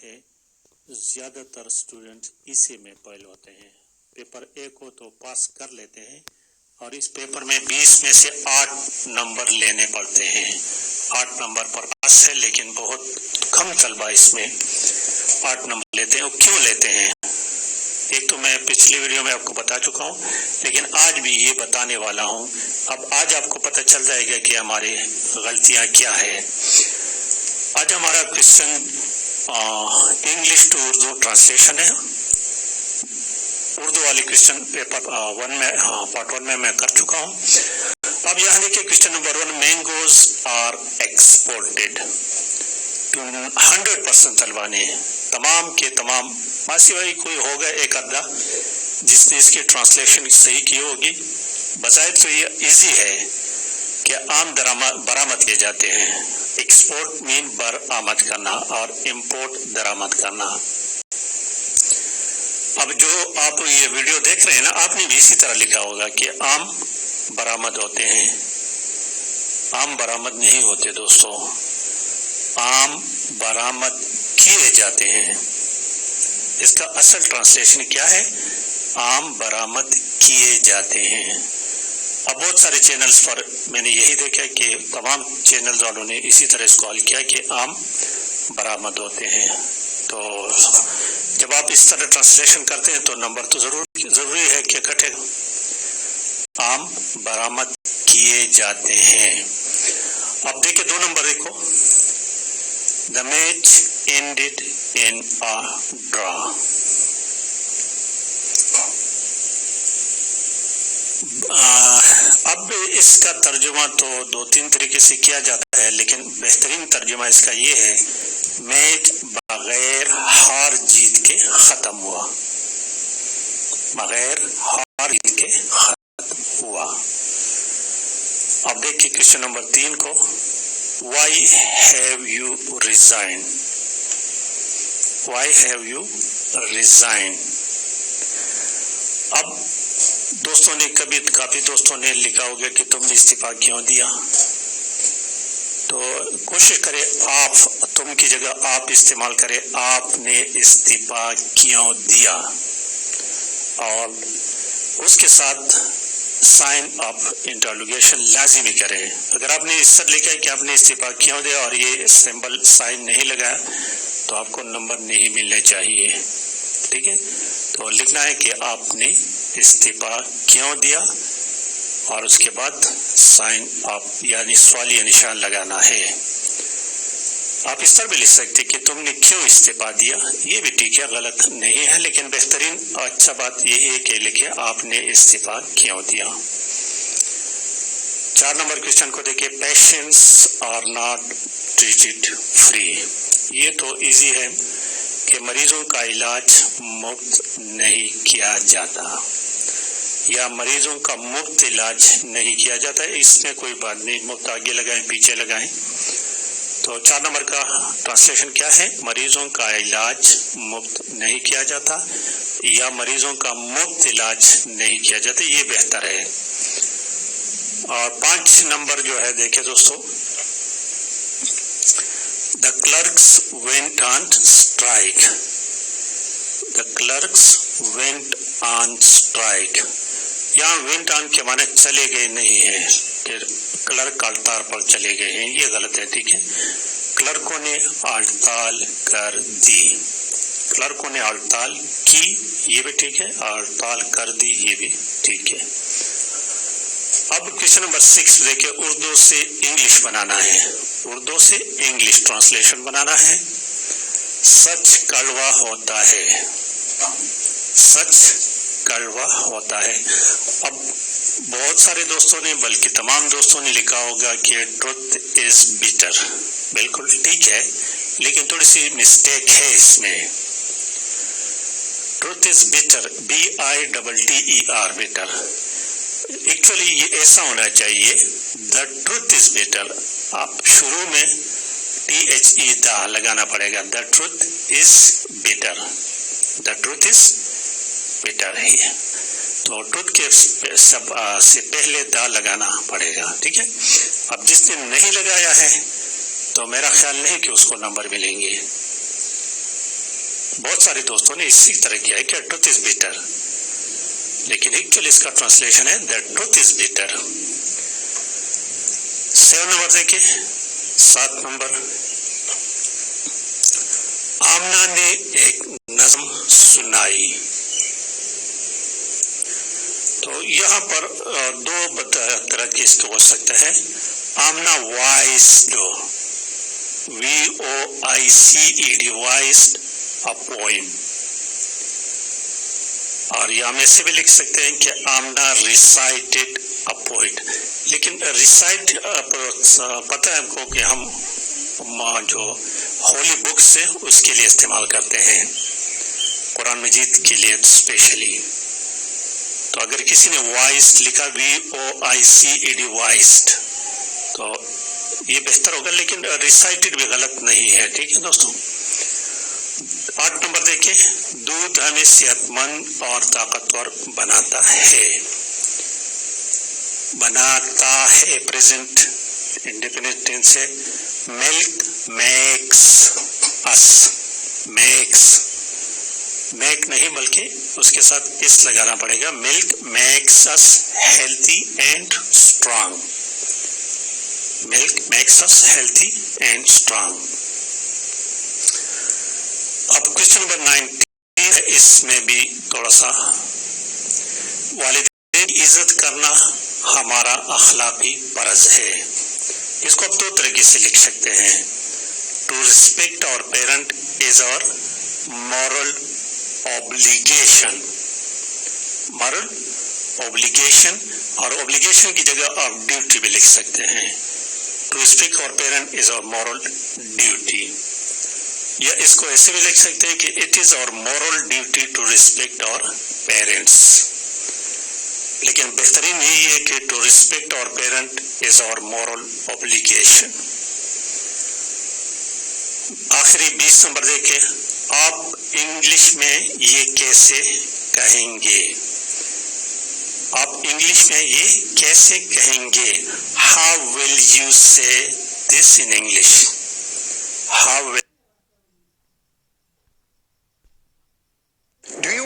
है ज़्यादा तर स्टूडेंट इसी में फेल होते हैं। पेपर 1 को तो पास कर लेते हैं और इस पेपर में 20 में से 8 नंबर लेने पड़ते हैं। 8 नंबर पर पास है, लेकिन बहुत कम तलबा इसमें 8 नंबर लेते हैं। और क्यों लेते हैं, एक तो मैं पिछली वीडियो में आपको बता चुका हूँ, लेकिन आज भी ये बताने वाला हूँ। अब आज आपको पता चल जाएगा कि हमारी गलतियाँ क्या है। आज हमारा question English to Urdu translation है। उर्दू वाली क्वेश्चन पेपर 1 में पार्ट 1 में मैं कर चुका हूँ। अब यहाँ देखिए question number 1, mangoes are exported to 100% तलबा ने तमाम के तमाम सिवाय कोई होगा एक आधा जिसने इसकी ट्रांसलेशन सही की होगी। बजाय तो ये इजी है कि आम बरामद किए जाते हैं। एक्सपोर्ट मीन बरामद करना और इंपोर्ट दरामद करना। अब जो आप ये वीडियो देख रहे हैं ना, आपने भी इसी तरह लिखा होगा कि आम बरामद होते हैं। आम बरामद नहीं होते दोस्तों, आम बरामद किए जाते हैं। इसका असल ट्रांसलेशन क्या है? आम बरामद किए जाते हैं। अब बहुत सारे चैनल्स पर मैंने यही देखा कि तमाम चैनल्स वालों ने इसी तरह इसको हल किया कि आम बरामद होते हैं। तो जब आप इस तरह ट्रांसलेशन करते हैं तो नंबर तो जरूरी है कि इकट्ठे आम बरामद किए जाते हैं। अब देखिए 2 नंबर देखो, the match ended in a draw. अब इसका तर्जुमा तो 2-3 तरीके से किया जाता है, लेकिन बेहतरीन तर्जुमा इसका ये है, मैच बगैर हार जीत के खत्म हुआ। बगैर हार जीत के खत्म हुआ। अब देखिए क्वेश्चन नंबर 3 को, why have you resign. Why have you resign. अब दोस्तों ने काफी दोस्तों ने लिखा होगा कि तुमने इस्तीफा क्यों दिया। तो कोशिश करें आप, तुम की जगह आप इस्तेमाल करें, आपने इस्तीफा क्यों दिया, और उसके साथ साइन ऑफ इंटरोगेशन लाजिमी करें। अगर आपने इस तरह लिखा है कि आपने इस्तीफा क्यों दिया और ये सिंबल साइन नहीं लगाया तो आपको नंबर नहीं मिलने चाहिए। ठीक है, तो लिखना है कि आपने इस्तीफा क्यों दिया और उसके बाद साइन ऑफ यानी सवालिया निशान लगाना है। आप इस तरह भी लिख सकते कि तुमने क्यों इस्तीफा दिया, ये भी ठीक है, गलत नहीं है, लेकिन बेहतरीन अच्छा बात यही है कि लिखे आपने इस्तीफा क्यों दिया। 4 नंबर क्वेश्चन को देखिए, patients are not treated free. ये तो इजी है कि मरीजों का इलाज मुफ्त नहीं किया जाता, या मरीजों का मुफ्त इलाज नहीं किया जाता। इसमें कोई बात नहीं, मुफ्त आगे लगाएं पीछे लगाएं। तो 4 नंबर का ट्रांसलेशन क्या है? मरीजों का इलाज मुफ्त नहीं किया जाता, या मरीजों का मुफ्त इलाज नहीं किया जाता, ये बेहतर है। और 5 नंबर जो है देखिए दोस्तों, The clerks went on strike. The clerks went on strike. यहाँ went on के माने चले गए नहीं है, फिर क्लर्क हड़ताल पर चले गए हैं, ये गलत है। ठीक है, क्लर्कों ने हड़ताल कर दी। क्लर्कों ने हड़ताल की, ये भी ठीक है, हड़ताल कर दी, ये भी ठीक है। अब क्वेश्चन नंबर 6 देखिए, उर्दू से इंग्लिश बनाना है। उर्दू से इंग्लिश ट्रांसलेशन बनाना है। सच कड़वा होता है। सच कड़वा होता है। अब बहुत सारे दोस्तों ने, बल्कि तमाम दोस्तों ने लिखा होगा कि ट्रुथ इज बिटर। बिल्कुल ठीक है, लेकिन थोड़ी सी मिस्टेक है इसमें। Truth is bitter, BITTER, bitter. Actually ये ऐसा होना चाहिए, द ट्रुथ इज बिटर। आप शुरू में THE दा लगाना पड़ेगा, the truth is bitter. The truth is bitter है, तो ट्रुथ के सब से पहले दा लगाना पड़ेगा। ठीक है, अब जिसने नहीं लगाया है तो मेरा ख्याल नहीं कि उसको नंबर मिलेंगे। بہت سارے دوستوں نے اسی طرح کیا ہے کہ ٹروتھ از بیٹر، لیکن ایکچولی اس کا ٹرانسلیشن ہے that truth is better. 7 number دیکھیں، 7 نمبر، آمنہ نے ایک نظم سنائی۔ تو یہاں پر دو طرح کے اس کو ہو سکتا ہے۔ Amna voiced, VOICED، voiced a poem، اور یا ہم ایسے بھی لکھ سکتے ہیں کہ آمنہ recited a poet، لیکن ریسائٹ پتہ ہے آپ کو کہ ہم جو ہولی بک سے اس کے لیے استعمال کرتے ہیں، قرآن مجید کے لیے اسپیشلی۔ تو اگر کسی نے وائسڈ لکھا VOICED وائسڈ تو یہ بہتر ہوگا، لیکن ریسائٹڈ بھی غلط نہیں ہے، ٹھیک ہے دوستوں۔ 8 نمبر دیکھیں، دودھ ہمیں صحت مند اور طاقتور بناتا ہے۔ بناتا ہے پریزنٹ انڈیفینٹ ٹینس ہے۔ Milk makes us, makes, make نہیں بلکہ اس کے ساتھ اس لگانا پڑے گا۔ Milk makes us healthy and strong, milk makes us healthy and strong. اب کوشچن نمبر 19 ہے، اس میں بھی تھوڑا سا، والدین کی عزت کرنا ہمارا اخلاقی فرض ہے۔ اس کو آپ 2 طریقے سے لکھ سکتے ہیں۔ ٹو ریسپیکٹ اور پیرنٹ از اور مورل obligation، moral obligation، اور obligation کی جگہ آپ ڈیوٹی بھی لکھ سکتے ہیں۔ ٹو ریسپیکٹ اور پیرنٹ از اور مورل ڈیوٹی، یا اس کو ایسے بھی لکھ سکتے ہیں کہ اٹ از اور مورل ڈیوٹی ٹو ریسپیکٹ اور پیرنٹس، لیکن بہترین یہی ہے کہ ٹو ریسپیکٹ اور پیرنٹ از اور مورل obligation۔ آخری 20 نمبر دیکھیں، آپ انگلش میں یہ کیسے کہیں گے؟ آپ انگلش میں یہ کیسے کہیں گے؟ How will you say this in English? How will